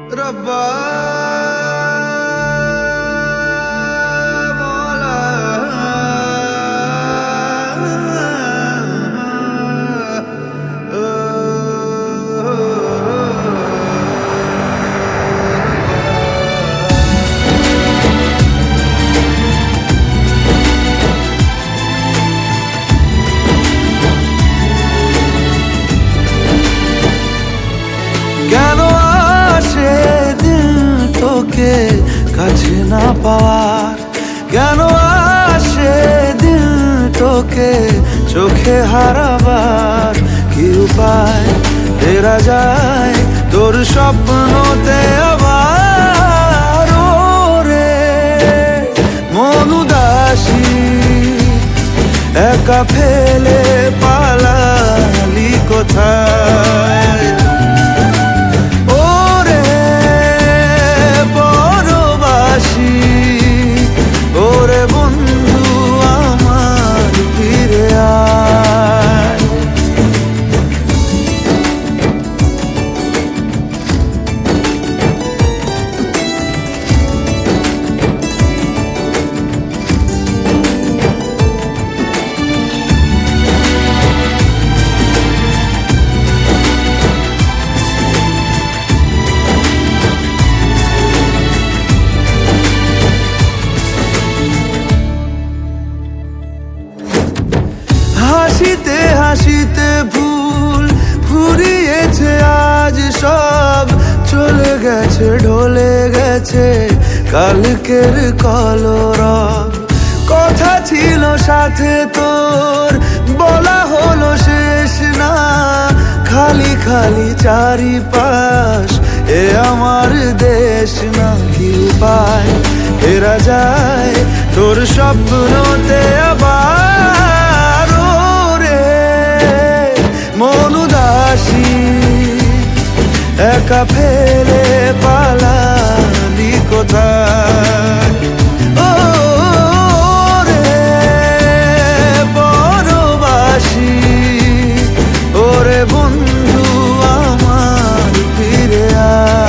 रब्बा তোকে কাছে না পাওয়ার কেন আসে দিল তোকে চোখে হারাবার কি উপায় ফেরা যায় তোর স্বপ্নতে আবার রে মন উদাসী একা ফেলে পালালি কোথায় ওরে বন্ধু আমার ফিরে আয় হাসিতে হাসিতে ভুল ফুরিয়েছে আজ সব চলে গেছে ঢলে গেছে কালকের কলরব কথা ছিল সাথে তোর বলা হলো শেষ না খালি খালি চারিপাশ এ আমার দেশ না কি উপায় ফেরা যায় তোর স্বপ্নতে আবার মন উদাসী একা ফেলে পালালি কোথায় ও রে পরবাসী ওরে বন্ধু আমার ফিরে আয়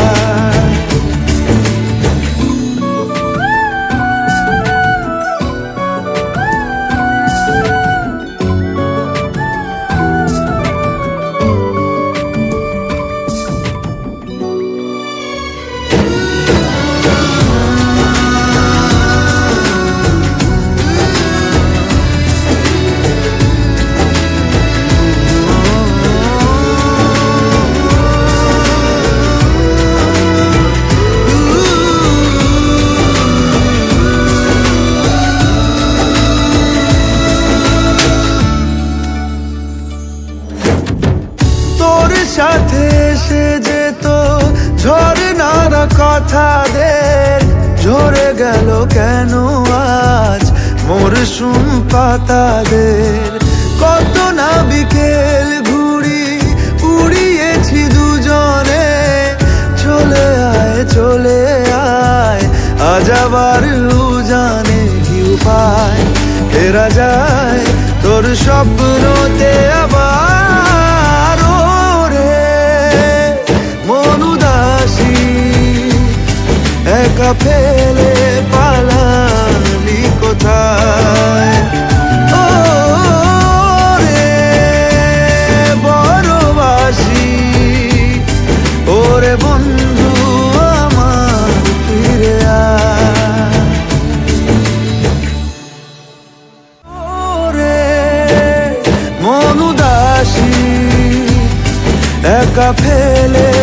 সাথে এসে যেত ঝরনার কথাদের ঝরে গেল কেন আজ মরশুম পাতাদের কত না বিকেল ঘুড়ি উড়িয়েছি দুজনে চলে আয় আজ আবার উজানে কি উপায় ফেরা যায় তোর স্বপ্নতে আবার একা ফেলে পালালি কোথায় ও রে বড়বাসী ওরে বন্ধু আমার ফিরে আয় ওরে মন উদাসী একা ফেলে